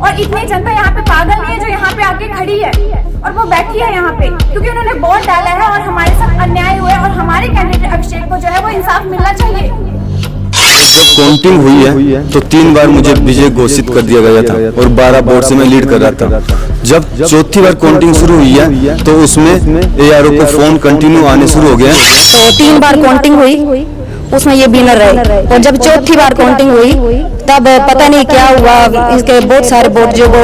और इतनी जनता यहाँ पे पागल नहीं है जो यहाँ पे आके खड़ी है और वो बैठी है यहाँ पे, क्योंकि उन्होंने वोट डाला है और हमारे साथ अन्याय हुआ है और हमारे कैंडिडेट अभिषेक को जो है वो इंसाफ मिलना चाहिए। जब काउंटिंग हुई है तो 3 बार मुझे विजय घोषित कर दिया गया था और 12 वोट से मैं लीड कर रहा था। जब चौथी बार काउंटिंग शुरू हुई है तो उसमें एआरओ को फोन कंटिन्यू आने शुरू हो गए। तो 3 बार काउंटिंग हुई, उसमें ये विनर रहे, और जब चौथी बार काउंटिंग हुई तब पता नहीं क्या हुआ, इसके बहुत सारे वोट जो वो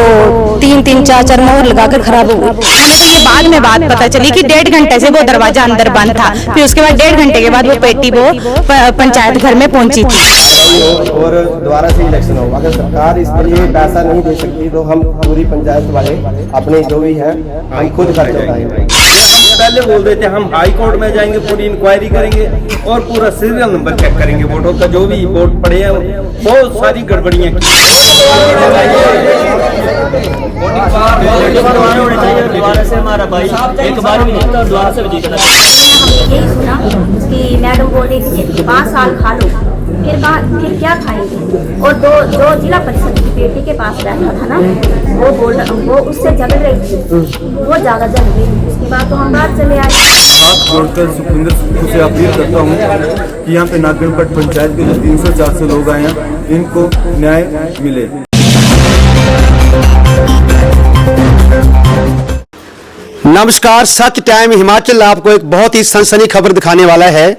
3-3, 4-4 मोहर लगाकर खराब हो गए। हमें तो ये बाद में बात पता चली कि 1.5 घंटे से वो दरवाजा अंदर बंद था, फिर उसके बाद 1.5 घंटे के बाद वो पेटी वो पंचायत घर में पहुंची थी। और दोबारा से इलेक्शन हो, अगर सरकार इस पर ये पैसा नहीं दे सकती तो हम पूरी पंचायत वाले अपने जो भी है हम खुद खर्च उठाएंगे। पहले बोल रहे थे हम हाई कोर्ट में जाएंगे, पूरी इंक्वायरी करेंगे और पूरा सीरियल नंबर चेक करेंगे वोटों का, जो भी वोट पड़े हैं बहुत सारी गड़बड़ियाँ की। दोबारा से हमारा भाई एक बार भी जीता और दोबारा से भी जीतना। हमने यही सुना कि मैडम बोल रही थी कि 5 साल खा लो, फिर क्या खाएंगे। और जो जिला परिषद की बेटी के पास बैठा था ना, वो उससे जल रही थी, वो ज्यादा जल रही थी। उसके बाद तो हम बाहर चले आए। हाथ जोड़कर सुखविंदर से अपील करता हूँ कि यहाँ पे नागनपट पंचायत के जो 300-400 लोग आए हैं इनको न्याय मिले। नमस्कार, सच टाइम हिमाचल आपको एक बहुत ही सनसनी खबर दिखाने वाला है।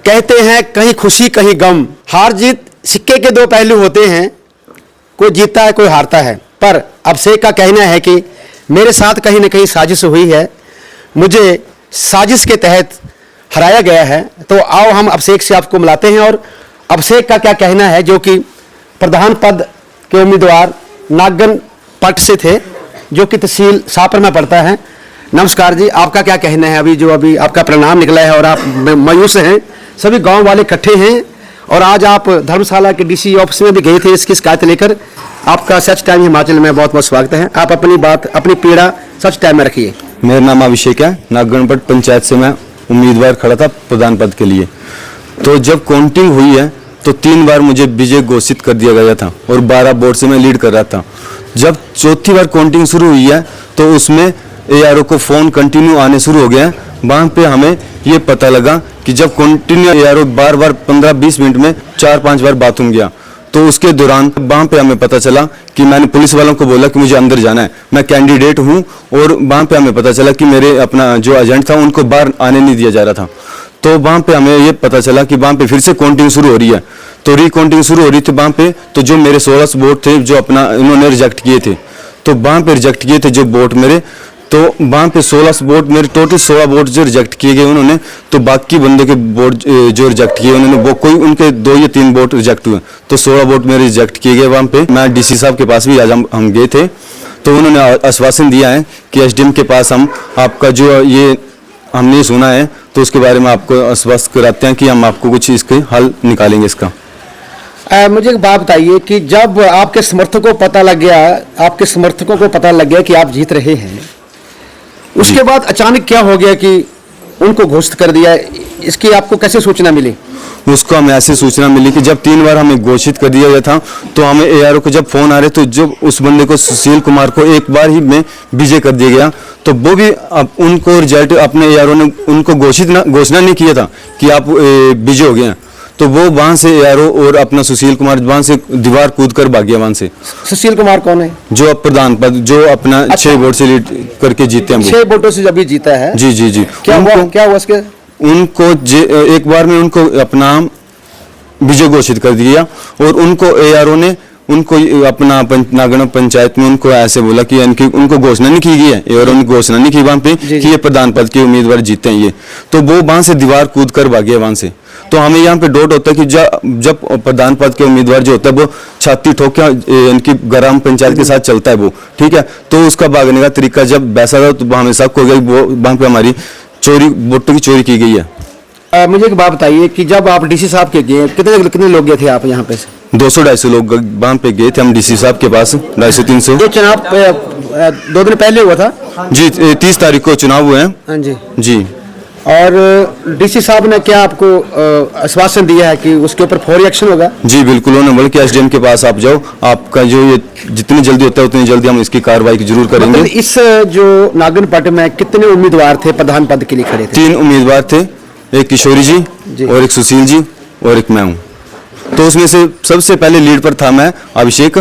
कहते हैं कहीं खुशी कहीं गम, हार जीत सिक्के के 2 पहलू होते हैं, कोई जीतता है कोई हारता है। पर अभिषेक का कहना है कि मेरे साथ कहीं ना कहीं साजिश हुई है, मुझे साजिश के तहत हराया गया है। तो आओ हम अभिषेक से आपको मिलाते हैं और अभिषेक का क्या कहना है, जो कि प्रधान पद के उम्मीदवार नागनपट से थे, जो कि तहसील शाहपुर में पड़ता है। नमस्कार जी, आपका क्या कहना है? अभी आपका परिणाम निकला है और आप मायूस हैं, सभी गांव वाले इकट्ठे हैं और आज आप धर्मशाला के डीसी ऑफिस में भी गए थे इसकी शिकायत लेकर। आपका सच टाइम हिमाचल में बहुत बहुत स्वागत है। आप अपनी बात, अपनी पीड़ा सच टाइम में रखिए। मेरा नाम अभिषेक है, नागनपट पंचायत से मैं उम्मीदवार खड़ा था प्रधान पद के लिए। तो जब काउंटिंग हुई है तो 3 बार मुझे विजय घोषित कर दिया गया था और 12 वोट से मैं लीड कर रहा था। जब चौथी बार काउंटिंग शुरू हुई है तो उसमें एआरओ को फोन कंटिन्यू आने शुरू हो गए हैं। वहाँ पे हमें ये पता लगा कि जब कंटिन्यू एआरओ बार 15-20 मिनट में 4-5 बार बाथरूम गया, तो उसके दौरान वहाँ पे हमें पता चला कि मैंने पुलिस वालों को बोला कि मुझे अंदर जाना है, मैं कैंडिडेट हूँ, और वहाँ पे हमें पता चला कि मेरे अपना जो एजेंट था उनको बाहर आने नहीं दिया जा रहा था। तो वहाँ पे हमें ये पता चला कि वहाँ पे फिर से काउंटिंग शुरू हो रही है। तो रिकाउंटिंग शुरू हो रही थी वहाँ पे, तो जो मेरे 16 वोट थे जो अपना इन्होंने रिजेक्ट किए थे, तो वहाँ पे रिजेक्ट किए थे जो वोट मेरे, तो वहाँ पे 16 वोट मेरे, टोटल 16 वोट जो रिजेक्ट किए गए उन्होंने, तो बाकी बंदे के वोट जो रिजेक्ट किए उन्होंने वो कोई उनके 2 या 3 वोट रिजेक्ट हुए, तो 16 वोट मेरे रिजेक्ट किए गए। वहाँ पे मैं डीसी साहब के पास भी आज हम गए थे, तो उन्होंने आश्वासन दिया है कि एसडीएम के पास हम आपका जो ये हमने सुना है तो उसके बारे में आपको आश्वस्त कराते हैं कि हम आपको कुछ इसके हल निकालेंगे इसका। मुझे एक बात बताइए कि जब आपके समर्थकों को पता लग गया कि आप जीत रहे हैं, उसके बाद अचानक क्या हो गया कि उनको घोषित कर दिया, इसकी आपको कैसे सूचना मिली? उसको हमें ऐसे सूचना मिली कि जब 3 बार हमें घोषित कर दिया गया था, तो हमें एआरओ को जब फोन आ रहे तो जब उस बंदे को सुशील कुमार को एक बार ही में विजय कर दिया गया, तो वो भी अब उनको रिजल्ट अपने एआरओ ने उनको घोषणा नहीं किया था कि आप विजय हो गए हैं, तो वो वहां से एआरओ और अपना सुशील कुमार वहां से दीवार कूद कर भाग गया वहां से। सुशील कुमार कौन है? जो प्रधान पद जो अपना 6 वोट से लीड करके जीते हैं, 6 वोटों से जब जीता है। जी। क्या हुआ उसके? उनको एक बार में उनको अपना विजय घोषित कर दिया और उनको एआरओ ने उनको अपना नागन पंचायत में उनको ऐसे बोला कि उनको घोषणा नहीं की गई है, एआरओ ने घोषणा नहीं की वहां पे कि ये प्रधान पद के उम्मीदवार जीते हैं ये, तो वो वहां से दीवार कूद कर भागे वहां से। तो हमें यहाँ पे डाउट होता है कि जब प्रधान पद के उम्मीदवार जो होता है वो छाती ठोक के इनकी ग्राम पंचायत के साथ चलता है वो, ठीक है, तो उसका भागने का तरीका जब वैसा था तो हमें शक हो गया वो वहां पे हमारी वोटों की चोरी की गई है। मुझे एक बात बताइए कि जब आप डीसी साहब के गए, कितने लोग गए थे आप यहाँ पे से? 200-250 लोग वहाँ पे गए थे हम डीसी साहब के पास, 250-300। ये चुनाव 2 दिन पहले हुआ था जी, 30 तारीख को चुनाव हुए हैं। हाँ जी। जी और डीसी साहब ने क्या आपको आश्वासन दिया है कि उसके ऊपर फौरी एक्शन होगा? जी बिल्कुल, उन्होंने बोला कि एसडीएम के पास आप जाओ, आपका जो ये जितनी जल्दी होता है उतनी जल्दी हम इसकी कार्रवाई जरूर करेंगे। मतलब इस जो नागनपट में कितने उम्मीदवार थे प्रधान पद के लिए खड़े थे? 3 उम्मीदवार थे, एक किशोरी जी और एक सुशील जी और एक मैं हूँ। तो उसमें से सबसे पहले लीड पर था मैं, अभिषेक,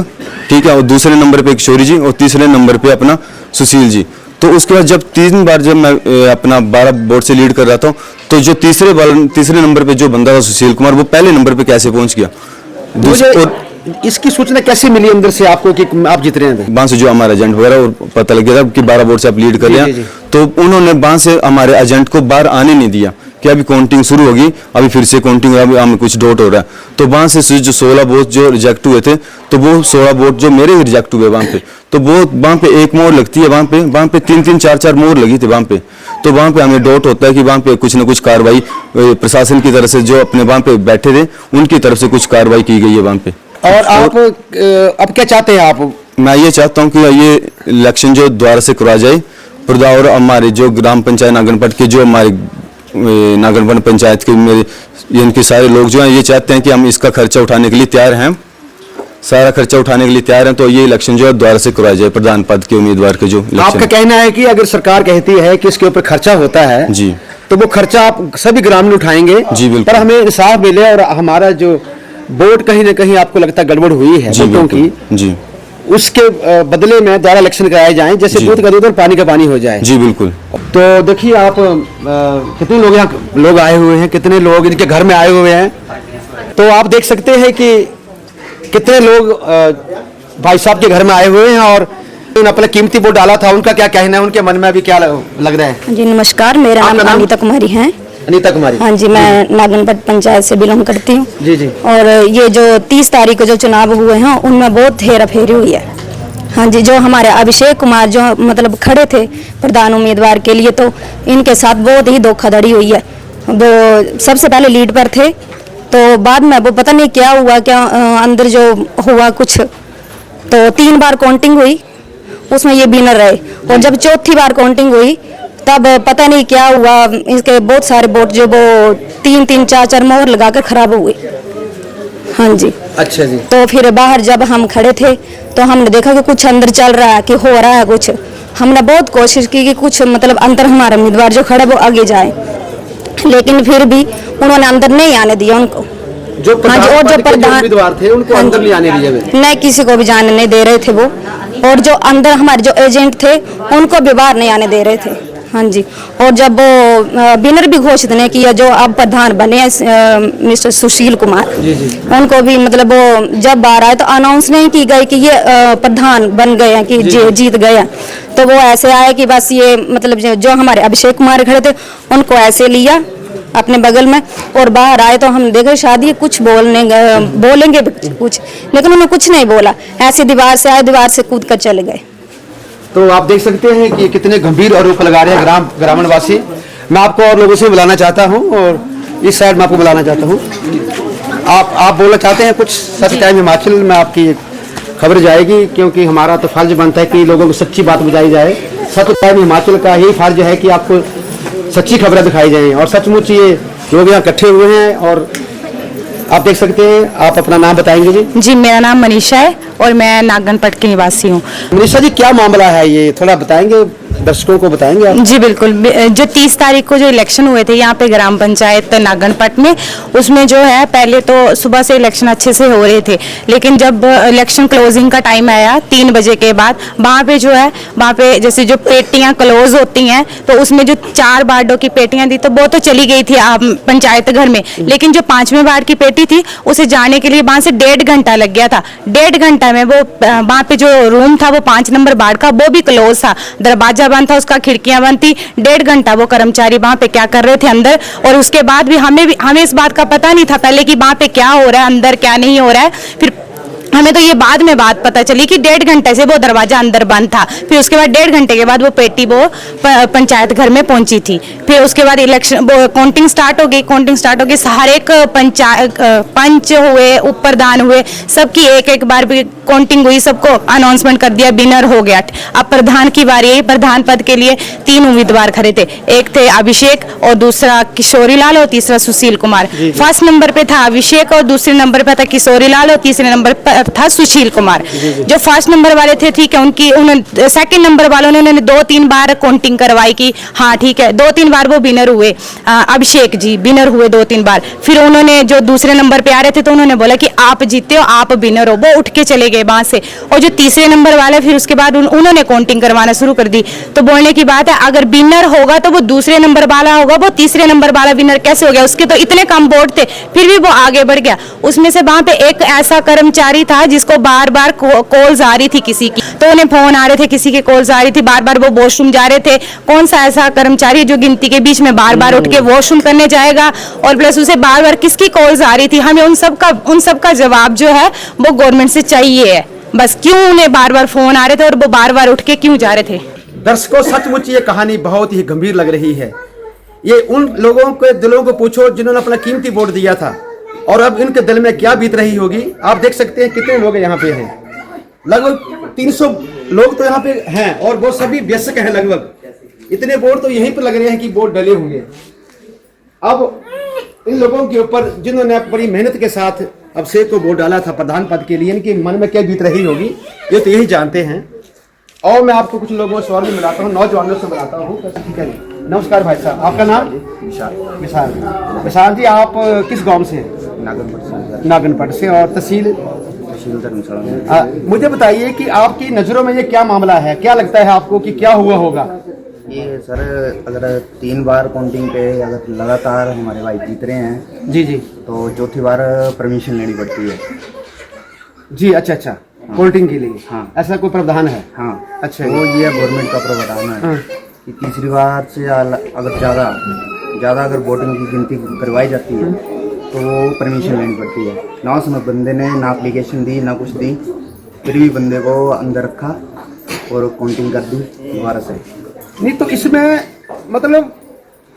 ठीक है, और दूसरे नंबर पे किशोरी जी और तीसरे नंबर पे अपना सुशील जी। तो उसके बाद जब 3 बार जब मैं अपना 12 वोट से लीड कर रहा था, तो जो तीसरे नंबर पे जो बंदा था सुशील कुमार, वो पहले नंबर पे कैसे पहुंच गया? और इसकी सूचना कैसे मिली अंदर से आपको कि आप जीत रहे हैं? वहां से जो हमारे एजेंट वगैरह और पता लग गया था कि 12 वोट से आप लीड कर रहे हैं, तो उन्होंने वहां से हमारे एजेंट को बाहर आने नहीं दिया कि अभी काउंटिंग शुरू होगी, अभी फिर से काउंटिंग, अभी हमें कुछ डॉट हो रहा है। तो वहां से जो 16 वोट जो रिजेक्ट हुए थे, तो वो 16 वोट जो मेरे रिजेक्ट हुए वहां पे, तो वो वहां पे एक मोहर लगती है, वहां पे 3-3, 4-4 मोहर लगी थी वहां पे। तो वहां पे हमें डॉट होता है कि वहां पे कुछ न कुछ कार्रवाई प्रशासन की तरफ से, जो अपने वहां पे बैठे थे उनकी तरफ से कुछ कार्रवाई की गई है वहां पे। और आप अब क्या चाहते हैं आप? मैं ये चाहता हूँ कि ये इलेक्शन जो दोबारा से करवा जाए, और हमारे जो ग्राम पंचायत नागनपट के जो हमारे नागनपट पंचायत के मेरे इनके सारे लोग जो हैं, ये चाहते हैं कि हम इसका खर्चा उठाने के लिए तैयार हैं, सारा खर्चा उठाने के लिए तैयार हैं। तो ये इलेक्शन जो है दोबारा से करवाया जाए, प्रधान पद के उम्मीदवार के जो इलेक्शन। आपका कहना है कि अगर सरकार कहती है कि इसके ऊपर खर्चा होता है जी, तो वो खर्चा आप सभी ग्रामीण उठाएंगे? जी बिल्कुल। पर हमें इंसाफ मिले और हमारा जो वोट कहीं ना कहीं आपको लगता है गड़बड़ हुई है वोटों की, जी, उसके बदले में दोबारा इलेक्शन कराए जाएं, जैसे दूध का दूध और पानी का पानी हो जाए। जी बिल्कुल। तो देखिए आप कितने लोग यहाँ लोग आए हुए हैं, कितने लोग इनके घर में आए हुए हैं, तो आप देख सकते हैं कि कितने लोग भाई साहब के घर में आए हुए हैं और उन्होंने अपना कीमती वोट डाला था। उनका क्या कहना है, उनके मन में अभी क्या लग रहा है? जी नमस्कार, मेरा नाम अनीता कुमारी है। अनीता कुमारी? हाँ जी, मैं नागनपट पंचायत से बिलोंग करती हूँ। जी जी। और ये जो 30 तारीख को जो चुनाव हुए हैं उनमें बहुत हेरा फेरी हुई है। हाँ जी, जो हमारे अभिषेक कुमार जो मतलब खड़े थे प्रधान उम्मीदवार के लिए, तो इनके साथ बहुत ही धोखाधड़ी हुई है। वो सबसे पहले लीड पर थे, तो बाद में वो पता नहीं क्या हुआ, क्या अंदर जो हुआ कुछ, तो 3 बार काउंटिंग हुई, उसमें ये विनर रहे। और जब चौथी बार काउंटिंग हुई तब पता नहीं क्या हुआ, इसके बहुत सारे वोट जो वो 3-3, 4-4 मोहर लगाकर खराब हुए। हाँ जी। अच्छा जी। तो फिर बाहर जब हम खड़े थे तो हमने देखा कि कुछ अंदर चल रहा है, कि हो रहा है कुछ। हमने बहुत कोशिश की कि कुछ मतलब अंदर हमारा उम्मीदवार जो खड़ा वो आगे जाए, लेकिन फिर भी उन्होंने अंदर नहीं आने दिया उनको। जो हाँ जी, और जो प्रधान उम्मीदवार थे उनको अंदर नहीं आने दिया? नहीं, किसी को भी जाने नहीं दे रहे थे वो। और जो अंदर हमारे जो एजेंट थे उनको भी बाहर नहीं आने दे रहे थे। हाँ जी। और जब वो विनर भी घोषित ने किया, जो अब प्रधान बने मिस्टर सुशील कुमार, उनको भी मतलब वो जब बाहर आए तो अनाउंस नहीं की गई कि ये प्रधान बन गए हैं, कि जीत गए हैं। तो वो ऐसे आए कि बस ये मतलब जो हमारे अभिषेक कुमार खड़े थे उनको ऐसे लिया अपने बगल में, और बाहर आए तो हम देखे शायद कुछ बोलेंगे कुछ, लेकिन उन्होंने कुछ नहीं बोला, ऐसे दीवार से आए, दीवार से कूद कर चले गए। तो आप देख सकते हैं कि कितने गंभीर आरोप लगा रहे हैं ग्रामीणवासी। मैं आपको और लोगों से बुलाना चाहता हूं, और इस साइड में आपको बुलाना चाहता हूं। आप बोलना चाहते हैं कुछ? सच टाइम हिमाचल में आपकी खबर जाएगी, क्योंकि हमारा तो फर्ज बनता है कि लोगों को सच्ची बात बताई जाए। सच टाइम हिमाचल का यही फर्ज है कि आपको सच्ची खबरें दिखाई जाएं, और सचमुच ये लोग यहाँ इकट्ठे हुए हैं। और आप देख सकते हैं, आप अपना नाम बताएंगे जी? जी, मेरा नाम मनीषा है और मैं नागनपट की निवासी हूँ। मनीषा जी, क्या मामला है ये, थोड़ा बताएंगे, दर्शकों को बताएंगे आप? जी बिल्कुल। जो 30 तारीख को जो इलेक्शन हुए थे यहाँ पे ग्राम पंचायत नागनपट में, उसमें जो है पहले तो सुबह से इलेक्शन अच्छे से हो रहे थे, लेकिन जब इलेक्शन क्लोजिंग का टाइम आया 3 बजे के बाद, वहाँ पे जो है वहाँ पे जैसे जो पेटियाँ क्लोज होती हैं, तो उसमें जो 4 वार्डों की पेटियाँ थी तो वो तो चली गई थी पंचायत घर में, लेकिन जो 5वें वार्ड की पेटी थी उसे जाने के लिए वहाँ से 1.5 घंटा लग गया था। 1.5 घंटा में वो वहाँ पे जो रूम था वो 5 नंबर वार्ड का, वो भी क्लोज था, दरवाजा बंद था, उसका खिड़कियां बंद थी। 1.5 घंटा वो कर्मचारी वहां पे क्या कर रहे थे अंदर, और उसके बाद भी हमें इस बात का पता नहीं था पहले कि वहां पे क्या हो रहा है, अंदर क्या नहीं हो रहा है। फिर हमें तो ये बाद में बात पता चली कि 1.5 घंटे से वो दरवाजा अंदर बंद था। फिर उसके बाद 1.5 घंटे के बाद वो पेटी वो पंचायत घर में पहुंची थी। फिर उसके बाद इलेक्शन काउंटिंग स्टार्ट हो गई। हर एक पंच हुए, उपप्रधान हुए, सबकी एक बार भी काउंटिंग हुई, सबको अनाउंसमेंट कर दिया, विनर हो गया। अब प्रधान की बारी है। प्रधान पद के लिए 3 उम्मीदवार खड़े थे। एक थे अभिषेक और दूसरा किशोरी लाल और तीसरा सुशील कुमार। फर्स्ट नंबर पे था अभिषेक और दूसरे नंबर पे था किशोरी लाल और तीसरे नंबर पर था सुशील कुमार। जो फर्स्ट नंबर वाले थे, ठीक है, उन्होंने सेकंड नंबर वालों ने 2-3 बार काउंटिंग करवाई कि हाँ ठीक है, 2-3 बार वो विनर हुए। अभिषेक जी विनर हुए 2-3 बार। फिर उन्होंने जो दूसरे नंबर पे आ रहे थे तो उन्होंने बोला कि आप जीते हो, आप विनर हो। वो उठ के चले गए वहां से। और जो तीसरे नंबर वाले, फिर उसके बाद उन्होंने काउंटिंग करवाना शुरू कर दी। तो बोलने की बात है, अगर विनर होगा तो वो दूसरे नंबर वाला होगा, वो तीसरे नंबर वाला विनर कैसे हो गया? उसके तो इतने कम वोट थे, फिर भी वो आगे बढ़ गया। उसमें से वहां पे एक ऐसा कर्मचारी था जिसको बार बार कॉल्स आ रही थी किसी की, तो उन्हें फोन आ रहे थे, किसी के कॉल्स आ रही थी, बार बार वो वॉशरूम जा रहे थे। कौन सा ऐसा कर्मचारी जो गिनती के बीच में बार बार उठ के वॉशरूम करने जाएगा? और प्लस उसे बार बार किसकी कॉल्स आ रही थी? हमें उन सब का जवाब जो है वो गवर्नमेंट से चाहिए है। बस क्यों उन्हें बार बार फोन आ रहे थे और वो बार बार उठ के क्यों जा रहे थे? दर्शकों, सचमुच ये कहानी बहुत ही गंभीर लग रही है। ये उन लोगों के दिलों को पूछो जिन्होंने अपना कीमती वोट दिया था, और अब इनके दिल में क्या बीत रही होगी। आप देख सकते हैं कितने लोग यहाँ पे हैं। लगभग 300 लोग तो यहाँ पे हैं और वो सभी व्यस्क हैं। लगभग इतने वोट तो यहीं पर लग रहे हैं कि वोट डले होंगे। अब इन लोगों के ऊपर जिन्होंने बड़ी मेहनत के साथ अभिषेक को वोट डाला था प्रधान पद के लिए, इनके मन में क्या बीत रही होगी ये तो यही जानते हैं। और मैं आपको कुछ लोगों से और भी मिलाता हूँ, नौजवानों से मिलाता हूँ। ठीक है, नमस्कार भाई साहब, आपका नाम? विशाल जी, आप किस गांव से हैं? नागनपट से। और तहसील धर्मशाला। मुझे बताइए कि आपकी नज़रों में ये क्या मामला है? क्या लगता है आपको कि क्या हुआ होगा? ये सर, अगर 3 बार काउंटिंग पे अगर लगातार हमारे भाई जीत रहे हैं जी, तो चौथी बार परमिशन लेनी पड़ती है जी। अच्छा, काउंटिंग के लिए? हाँ। ऐसा कोई प्रावधान है? हाँ। अच्छा, वो ये गवर्नमेंट का प्रावधान है। हाँ। कि तीसरी बार से अगर ज़्यादा अगर वोटिंग की गिनती करवाई जाती है तो वो परमिशन लेनी पड़ती है। ना उसमें बंदे ने ना एप्लीकेशन दी ना कुछ दी, फिर भी बंदे को अंदर रखा और काउंटिंग कर दी दोबारा से। नहीं तो इसमें मतलब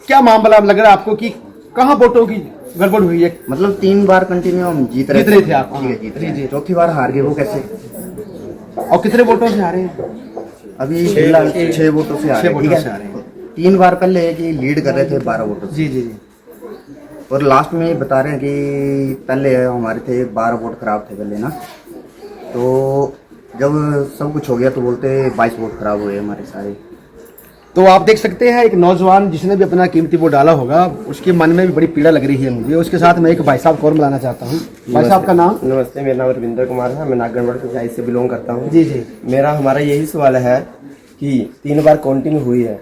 क्या मामला लग रहा है आपको कि कहाँ वोटों की गड़बड़ हुई है? मतलब 3 बार कंटिन्यू हम जीत रहे थे आप? ठीक है, जीत रहे हैं। चौथी बार हार गए, वो कैसे? और कितने वोटों से हारे हैं? अभी 6 वोटों से हारे। ठीक है, 3 बार पहले कि लीड कर रहे थे 12 वोटों से। जी। और लास्ट में बता रहे हैं कि पहले हमारे थे 12 वोट खराब थे पहले ना, तो जब सब कुछ हो गया तो बोलते 22 वोट खराब हुए हमारे सारे। तो आप देख सकते हैं एक नौजवान जिसने भी अपना कीमती वोट डाला होगा, उसके मन में भी बड़ी पीड़ा लग रही है मुझे। उसके साथ मैं एक भाई साहब को और मिलाना चाहता हूँ। भाई साहब का नाम? नमस्ते, मेरा नाम रविंद्र कुमार है। मैं नागनपट पंचायत से बिलोंग करता हूँ। जी। हमारा यही सवाल है कि 3 बार काउंटिंग हुई है,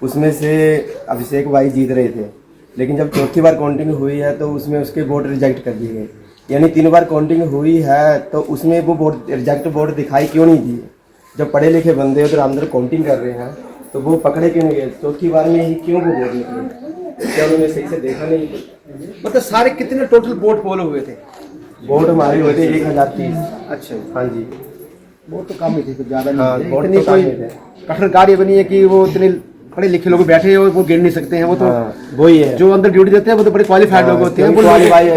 उसमें से अभिषेक भाई जीत रहे थे, लेकिन जब चौथी बार काउंटिंग हुई है तो उसमें उसके वोट रिजेक्ट कर दिए गए। यानी 3 बार काउंटिंग हुई है तो उसमें वो वोट रिजेक्ट वोट दिखाई क्यों नहीं दी? जब पढ़े लिखे बंदे उधर अंदर काउंटिंग कर रहे हैं तो वो पकड़े क्यों नहीं गए? चौथी बार में ही क्यों वो वोट निकले? क्या उन्होंने सही से देखा नहीं? मतलब सारे कितने टोटल वोट पोल हुए थे? वोट हमारे हुए थे 1030। अच्छा, हाँ जी। वोट तो कम ही थे, कुछ ज्यादा नहीं। हाँ, वोट इतनी तो कोई कम ही थे। कठिन कार्य बनी है कि वो इतने पढ़े लिखे लोग बैठे हैं और वो गिन नहीं सकते हैं। वो तो वही है, जो अंदर ड्यूटी देते हैं वो तो बड़े क्वालिफाइड लोग होते हैं। वो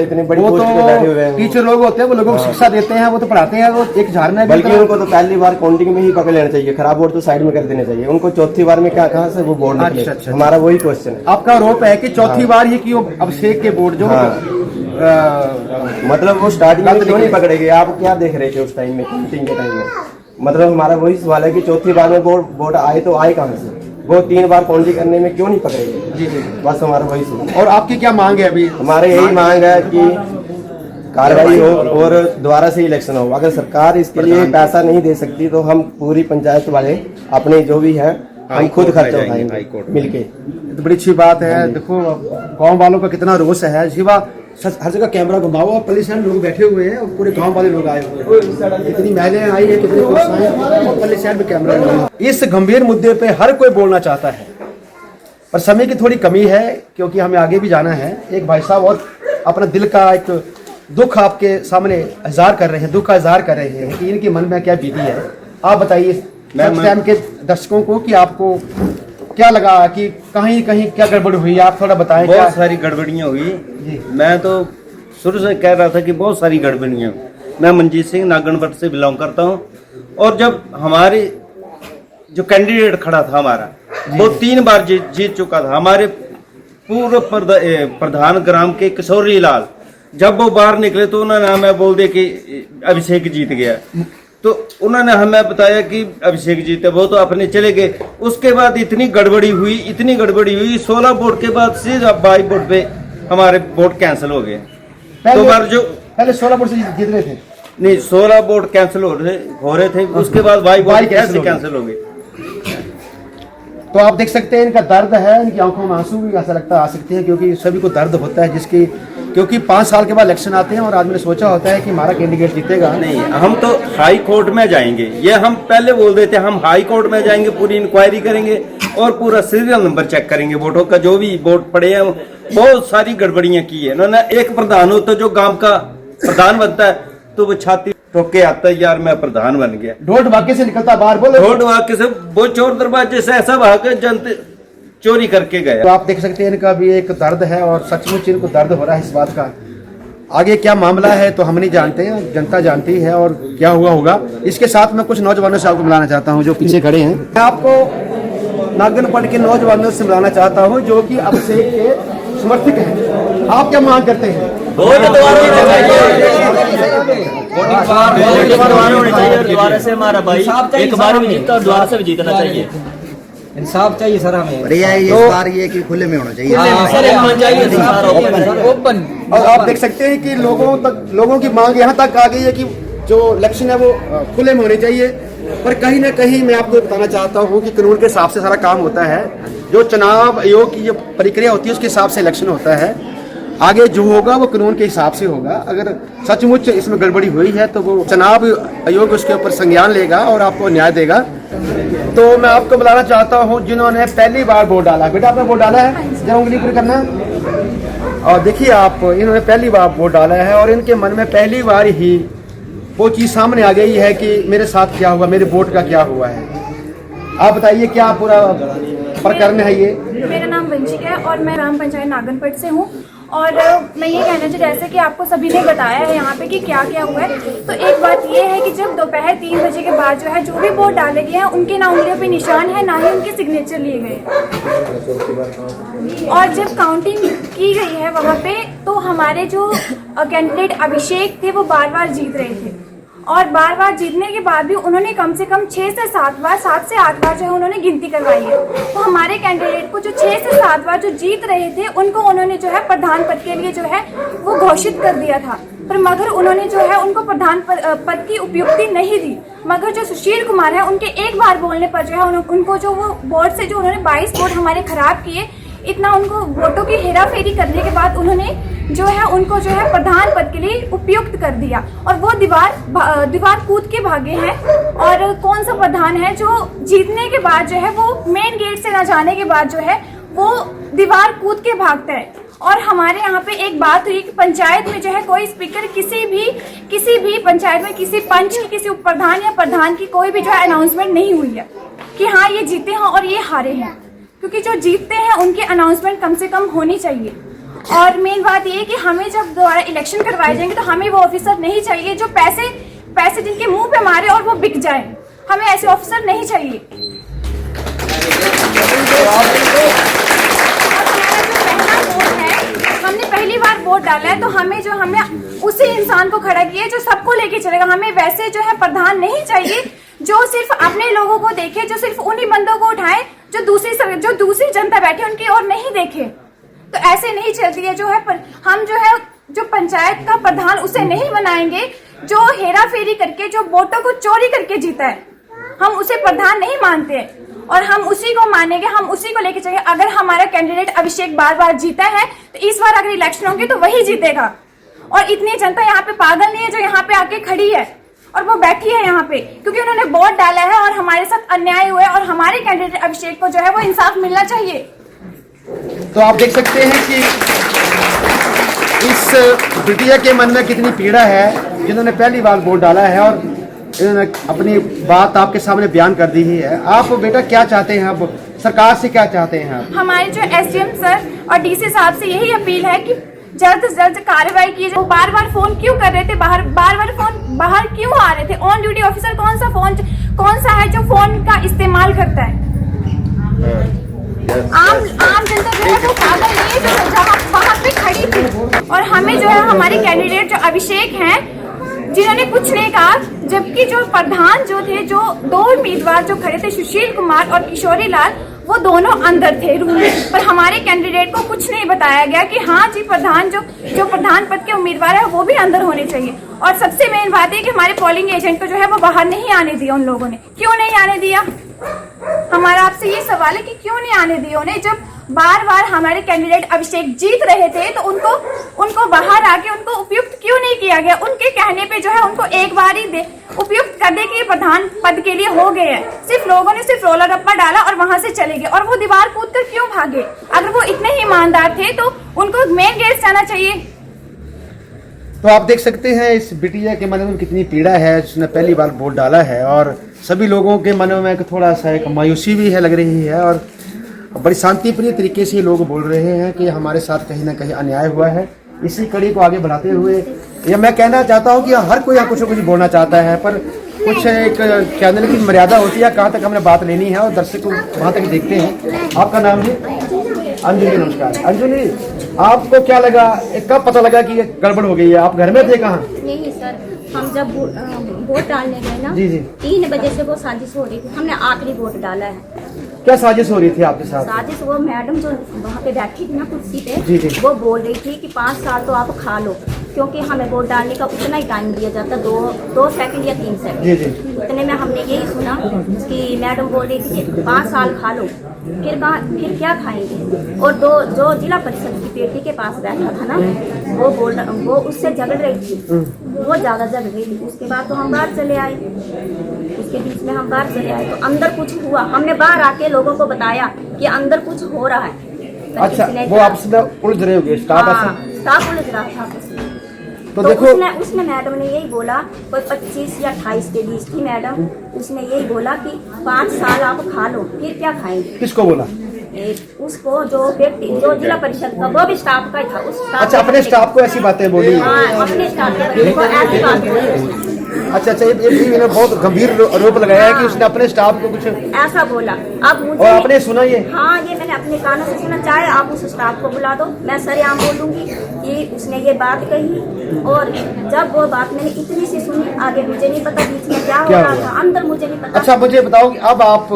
इतने बड़ी पोस्ट पे बैठे हुए हैं, टीचर लोग होते हैं, वो लोगों को शिक्षा देते हैं, वो तो पढ़ाते हैं। वो एक झाड़ना, बल्कि उनको तो पहली बार काउंटिंग में ही पकड़ लेना चाहिए, खराब वोट तो साइड में कर देने चाहिए। उनको चौथी बार में क्या कहाँ से वो वोट निकले? अच्छा। हमारा वही क्वेश्चन है। आपका आरोप है कि चौथी बार ये क्यों अभिषेक के वोट जो मतलब वो स्टार्टिंग में क्यों नहीं पकड़े गए? आप क्या देख रहे थे उस टाइम में, काउंटिंग के टाइम में? मतलब हमारा वही सवाल है कि चौथी बार में वोट आए तो आए कहाँ से? वो 3 बार काउंटिंग करने में क्यों नहीं पकड़े गए? जी। बस हमारा वही सवाल। और आपकी क्या मांग है अभी? हमारे यही मांग है कि कार्रवाई हो और दोबारा से इलेक्शन हो। अगर सरकार इसके लिए पैसा नहीं दे सकती तो हम पूरी पंचायत वाले अपने जो भी है हम खुद खर्चा उठाएंगे मिलके। तो बड़ी अच्छी बात है। देखो गांव वालों का कितना रोष है। शिवा, हर जगह कैमरा घुमाओ और परेशान लोग बैठे हुए हैं और पूरे गांव वाले लोग आए हुए हैं। कितनी महिलाएं आई है, कितने पुरुष आए हैं और परेशान में कैमरा लगा। इस गंभीर मुद्दे पे हर कोई बोलना चाहता है, पर समय की थोड़ी कमी है क्योंकि हमें आगे भी जाना है। एक भाई साहब और अपना दिल का एक दुख आपके सामने इजहार कर रहे हैं, दुख का इजहार कर रहे हैं कि इनके मन में क्या बीती है। आप बताइए सच टाइम के दर्शकों को कि आपको क्या लगा कि कहीं कहीं क्या गड़बड़ हुई, आप थोड़ा बताएं। बहुत सारी गड़बड़ियाँ हुई। मैं तो शुरू से कह रहा था कि बहुत सारी गड़बड़ियाँ। मैं मनजीत सिंह नागनपट से बिलोंग करता हूँ, और जब हमारे जो कैंडिडेट खड़ा था हमारा, वो 3 बार जीत चुका था। हमारे पूर्व प्रधान ग्राम के किशोरी लाल, जब वो बाहर निकले तो उन्होंने हमें बोल दिया कि अभिषेक जीत गया। तो उन्होंने हमें बताया कि अभिषेक जीते, वो तो अपने चले गए। उसके बाद इतनी गड़बड़ी हुई 16 वोट के बाद से 22 वोट पे हमारे वोट कैंसिल हो गए। तो बार जो पहले 16 वोट से जीत रहे थे, नहीं 16 वोट कैंसिल हो रहे थे, उसके बाद 22 वोट कैंसिल हो गए। तो आप देख सकते हैं इनका दर्द है, इनकी आंखों में आंसू भी ऐसा लगता आ सकते हैं, क्योंकि सभी को दर्द होता है क्योंकि 5 साल के बाद इलेक्शन आते हैं और आदमी ने सोचा होता है कि हमारा कैंडिडेट जीतेगा। नहीं, हम तो हाई कोर्ट में जाएंगे, ये हम पहले बोल देते, हम हाई कोर्ट में जाएंगे, पूरी इंक्वायरी करेंगे और पूरा सीरियल नंबर चेक करेंगे वोटों का, जो भी वोट पड़े हैं। बहुत सारी गड़बड़ियां की है इन्होंने। एक प्रधान होता जो गांव का प्रधान बनता है तो वो छाती ठोक के आता है, यार मैं प्रधान बन गया। ढोल वाक्य से निकलता बाहर, बोलो ढोल वाक्य से, वो चोर दरवाजे से ऐसा भाग जनते चोरी करके गया। तो आप देख सकते हैं इनका भी एक दर्द है और सचमुच इनको दर्द हो रहा है इस बात का। आगे क्या मामला है तो हम नहीं जानते हैं, जनता जानती है और क्या हुआ होगा। इसके साथ मैं कुछ नौजवानों से आपको मिलाना चाहता हूँ जो पीछे खड़े हैं। मैं आपको नागनपट के नौजवानों से मिलाना चाहता हूँ जो कि अभिषेक के समर्थक हैं। आप क्या मांग करते हैं? दोबारा से हमारा भाई एक बार भी जीता और दोबारा से भी जीतना चाहिए। इंसाफ चाहिए सर हमें। तो बार ये कि खुले में होना चाहिए, ओपन। और आप देख सकते हैं कि लोगों की मांग यहाँ तक आ गई है कि जो इलेक्शन है वो खुले में होने चाहिए। पर कहीं ना कहीं मैं आपको बताना चाहता हूँ कि कानून के हिसाब से सारा काम होता है। जो चुनाव आयोग की जो प्रक्रिया होती है उसके हिसाब से इलेक्शन होता है। आगे जो होगा वो कानून के हिसाब से होगा। अगर सचमुच इसमें गड़बड़ी हुई है तो वो चुनाव आयोग उसके ऊपर संज्ञान लेगा और आपको न्याय देगा। तो मैं आपको बुलाना चाहता हूँ जिन्होंने पहली बार वोट डाला। बेटा आपने वोट डाला है, जरा उंगली पर करना। और देखिए आप, इन्होंने पहली बार वोट डाला है और इनके मन में पहली बार ही वो चीज़ सामने आ गई है कि मेरे साथ क्या हुआ, मेरे वोट का क्या हुआ है। आप बताइए क्या पूरा प्रकरण है ये? मेरा नाम वंशिक है और मैं ग्राम पंचायत नागनपट से हूँ। और मैं ये कहना चाहिए जैसे कि आपको सभी ने बताया है यहाँ पे कि क्या क्या हुआ है। तो एक बात ये है कि जब दोपहर 3 बजे के बाद जो है जो भी वोट डाले गए हैं उनके ना उंगलियों पे निशान है, ना ही उनके सिग्नेचर लिए गए। और जब काउंटिंग की गई है वहाँ पे तो हमारे जो कैंडिडेट अभिषेक थे वो बार बार जीत रहे थे, और बार बार जीतने के बाद भी उन्होंने कम से कम 6 से 7 बार, 7 से 8 बार जो है उन्होंने गिनती करवाई है। तो हमारे कैंडिडेट को जो 6 से 7 बार जो जीत रहे थे उनको उन्होंने जो है प्रधान पद के लिए जो है वो घोषित कर दिया था। पर मगर उन्होंने जो है उनको प्रधान पद की उपयुक्ति नहीं दी। मगर जो सुशील कुमार है उनके एक बार बोलने पर जो है उनको जो वो बोर्ड से जो उन्होंने 22 वोट हमारे खराब किए, इतना उनको वोटों की हेरा फेरी करने के बाद उन्होंने जो है उनको जो है प्रधान पद के लिए उपयुक्त कर दिया। और वो दीवार कूद के भागे हैं। और कौन सा प्रधान है जो जीतने के बाद जो है वो मेन गेट से ना जाने के बाद जो है वो दीवार कूद के भागता है। और हमारे यहाँ पे एक बात हुई कि पंचायत में जो है कोई स्पीकर किसी भी पंचायत में किसी पंच की, किसी उप प्रधान या प्रधान की कोई भी जो है अनाउंसमेंट नहीं हुई है कि हाँ ये जीते हैं और ये हारे हैं। क्योंकि जो जीतते हैं उनकी अनाउंसमेंट कम से कम होनी चाहिए। और मेन बात ये है कि हमें जब दोबारा इलेक्शन करवाए जाएंगे तो हमें वो ऑफिसर नहीं चाहिए जो पैसे जिनके मुंह पे मारे और वो बिक जाए। हमें ऐसे ऑफिसर नहीं चाहिए। हमने पहली बार वोट डाला है तो हमने उसी इंसान को खड़ा किया जो सबको लेके चलेगा। हमें वैसे जो है प्रधान नहीं चाहिए जो सिर्फ अपने लोगों को देखे, जो सिर्फ उन्हीं बंदों को उठाए जो दूसरी जनता बैठे उनकी ओर नहीं देखे। तो ऐसे नहीं चलती है जो है। पर हम जो पंचायत का प्रधान उसे नहीं बनाएंगे जो हेरा फेरी करके, जो वोटों को चोरी करके जीता है। हम उसे प्रधान नहीं मानते और हम उसी को मानेंगे, हम उसी को लेके चलेंगे। अगर हमारा कैंडिडेट अभिषेक बार बार जीता है तो इस बार अगर इलेक्शन होंगे तो वही जीतेगा। और इतनी जनता यहाँ पे पागल नहीं है जो यहाँ पे आके खड़ी है और वो बैठी है यहाँ पे क्योंकि उन्होंने वोट डाला है और हमारे साथ अन्याय हुआ है। और हमारे कैंडिडेट अभिषेक को जो है वो इंसाफ मिलना चाहिए। तो आप देख सकते हैं कि इस बिटिया के मन में कितनी पीड़ा है, जिन्होंने पहली बार वोट डाला है और इन्होंने अपनी बात आपके सामने बयान कर दी है। आप बेटा क्या चाहते हैं, अब सरकार से क्या चाहते हैं आप? हमारे जो एसडीएम सर और डीसी साहब से यही अपील है कि जल्द से जल्द कार्रवाई की जाए। वो बार बार फोन क्यों कर रहे थे, बार बार फोन बाहर क्यों आ रहे थे? ऑन ड्यूटी ऑफिसर कौन सा है जो फोन का इस्तेमाल करता है? आम जनता जो है वो पागल नहीं है जो जहाँ वहाँ पे खड़ी थी। और हमें जो है हमारे कैंडिडेट जो अभिषेक हैं जिन्होंने कुछ नहीं कहा, जबकि जो प्रधान जो थे, जो दो उम्मीदवार जो खड़े थे सुशील कुमार और किशोरी लाल, वो दोनों अंदर थे रूम में, पर हमारे कैंडिडेट को कुछ नहीं बताया गया कि हाँ जी प्रधान जो प्रधान पद के उम्मीदवार है वो भी अंदर होने चाहिए। और सबसे मेन बात है कि हमारे पोलिंग एजेंट को जो है वो बाहर नहीं आने दिया उन लोगों ने। क्यों नहीं आने दिया? हमारा आपसे ये सवाल है कि क्यों नहीं आने दिया उन्हें? जब बार बार हमारे कैंडिडेट अभिषेक जीत रहे थे तो उनको बाहर आके उनको उपयुक्त क्यों नहीं किया गया? उनके कहने पे जो है उनको एक बार ही उपयुक्त कर दे कि प्रधान पद के लिए हो गए हैं। सिर्फ लोगों ने सिर्फ रोलर रप्पा डाला और वहां से चले गए, और वो दीवार कूद कर क्यों भागे? अगर वो इतने ही ईमानदार थे तो उनको मेन गेट से आना चाहिए। तो आप देख सकते हैं इस बिटिया के मन में कितनी पीड़ा है, जिसने पहली बार वोट डाला है, और सभी लोगों के मनों में थोड़ा सा एक मायूसी भी है लग रही है, और बड़ी शांतिप्रिय तरीके से लोग बोल रहे हैं कि हमारे साथ कहीं ना कहीं अन्याय हुआ है। इसी कड़ी को आगे बढ़ाते हुए या मैं कहना चाहता हूं कि हर कोई यहाँ कुछ न कुछ बोलना चाहता है, पर कुछ एक चैनल की मर्यादा होती है, कहाँ तक हमने बात लेनी है और दर्शक को वहाँ तक देखते हैं। आपका नाम है? अंजलि। नमस्कार अंजलि, आपको क्या लगा, कब पता लगा कि ये गड़बड़ हो गई है? आप घर में थे? कहाँ? नहीं सर, हम जब वोट डालने गए ना, जी 3 बजे से वो साजिश हो रही थी। हमने आखिरी वोट डाला है। क्या साजिश हो रही थी आपके साथ? साजिश वो मैडम जो वहाँ पे बैठी थी ना कुर्सी पे, जी। वो बोल रही थी कि 5 साल तो आप खा लो, क्योंकि हमें वोट डालने का उतना ही टाइम दिया जाता, 2 सेकंड या 3 सेकंड। उतने में हमने यही सुना कि मैडम बोल रही थी कि 5 साल खा लो, फिर क्या खाएंगे? और जो जिला परिषद की बेटी के पास बैठा था ना, वो उससे झगड़ रही थी, वो ज्यादा झगड़ रही थी। उसके बाद तो हम बाहर चले आए, उसके बीच में हम बाहर चले आए तो अंदर कुछ हुआ। हमने बाहर आके लोगों को बताया कि अंदर कुछ हो रहा है। अच्छा, वो आपस में उलझ रहे होंगे, स्टाफ उलझ रहा था। तो देखो उसने मैडम ने यही बोला, कोई 25 या 28 के बीच थी मैडम, उसने यही बोला कि 5 साल आप खा लो, फिर क्या खाएंगे? किसको बोला? उसको, जो व्यक्ति जो जिला परिषद का, वो भी स्टाफ का ही था। अच्छा, अपने स्टाफ को ऐसी बातें बोली? अपने स्टाफ को ऐसी बात बोली। अच्छा, ये बहुत गंभीर आरोप लगाया है कि उसने अपने स्टाफ को कुछ ऐसा बोला। अब मुझे, और आपने सुना ये? हाँ, ये मैंने अपने कानों से सुना। चाहे आप उस स्टाफ को बुला दो, मैं सरेआम बोलूंगी कि उसने ये बात कही, और जब वो बात मैंने इतनी सी सुनी, आगे मुझे नहीं पता बीच में क्या हो रहा था, अंदर मुझे नहीं पता। अच्छा, मुझे बताओ कि अब आप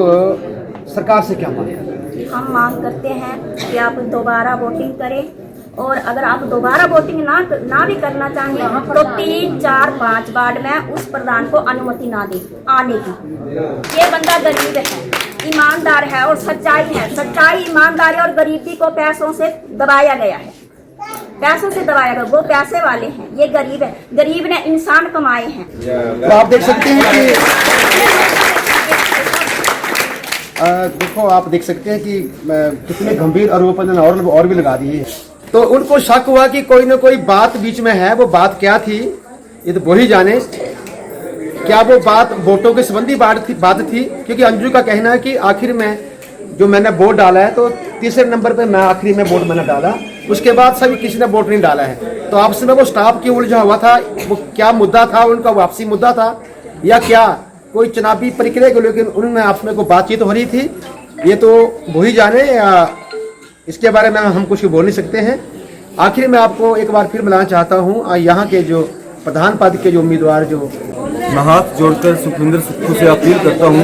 सरकार से क्या मांग करते हैं? हम मांग करते हैं कि आप दोबारा वोटिंग करें, और अगर आप दोबारा वोटिंग ना भी करना चाहें तो 3, 4, 5 वार्ड में उस प्रधान को अनुमति ना दे आने की। ये बंदा गरीब है, ईमानदार है और सच्चाई है। सच्चाई, ईमानदारी और गरीबी को पैसों से दबाया गया है, पैसों से दबाया गया। वो पैसे वाले हैं, ये गरीब है। गरीब ने इंसान कमाए हैं। तो आप देख सकते हैं कि देखो, आप देख सकते हैं कि कितने गंभीर आरोप और भी लगा दिए। तो उनको शक हुआ कि कोई ना कोई बात बीच में है। वो बात क्या थी ये तो वो ही जाने। क्या वो बात वोटों के संबंधी बात थी? क्योंकि अंजू का कहना है कि आखिर में जो मैंने वोट डाला है, तो तीसरे नंबर पे मैं आखिरी में वोट मैंने डाला, उसके बाद सभी किसी ने वोट नहीं डाला है। तो आपस में वो स्टाफ क्यों उलझा हुआ था? वो क्या मुद्दा था? उनका वापसी मुद्दा था या क्या कोई चुनावी प्रक्रिया को लेकर उनमें आपस में कोई बातचीत हो रही थी? ये तो वही जाने, या इसके बारे में हम कुछ बोल नहीं सकते हैं। आखिर में आपको एक बार फिर मिलाना चाहता हूँ यहाँ के जो प्रधान पद के जो उम्मीदवार, जो मैं हाथ जोड़कर सुखविंदर सुक्खू से अपील करता हूँ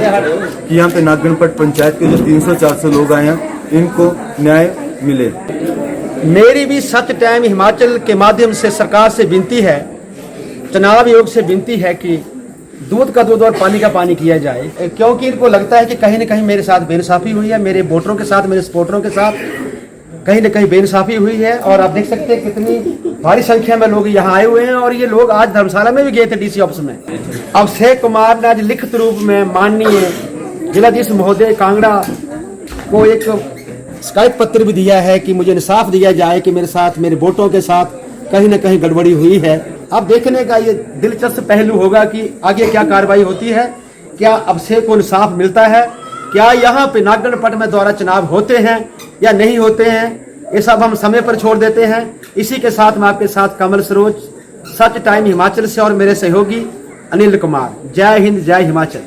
कि यहाँ पे नागगणपट पंचायत के जो 300-400 लोग आए हैं, इनको न्याय मिले। मेरी भी सच टाइम हिमाचल के माध्यम से सरकार से विनती है, चुनाव आयोग से विनती है कि दूध का दूध और पानी का पानी किया जाए, क्योंकि इनको लगता है कि कहीं न कहीं मेरे साथ बेइंसाफी हुई है, मेरे वोटरों के साथ, मेरे सपोर्टरों के साथ कहीं न कहीं बेइंसाफी हुई है। और आप देख सकते हैं कितनी भारी संख्या में लोग यहाँ आए हुए हैं, और ये लोग आज धर्मशाला में भी गए थे डीसी ऑफिस में। अभिषेक कुमार ने आज लिखित रूप में माननीय जिलाधीश महोदय कांगड़ा को एक शिकायत पत्र भी दिया है कि मुझे इंसाफ दिया जाए कि मेरे साथ, मेरे वोटों के साथ कहीं ना कहीं गड़बड़ी हुई है। अब देखने का ये दिलचस्प पहलू होगा कि आगे क्या कार्रवाई होती है, क्या अभिषेक को इंसाफ मिलता है, क्या यहाँ पे नागगढ़ पट में द्वारा चुनाव होते हैं या नहीं होते हैं, ये सब हम समय पर छोड़ देते हैं। इसी के साथ मैं आपके साथ कमल सरोज, सच टाइम हिमाचल से, और मेरे सहयोगी अनिल कुमार। जय हिंद, जय हिमाचल।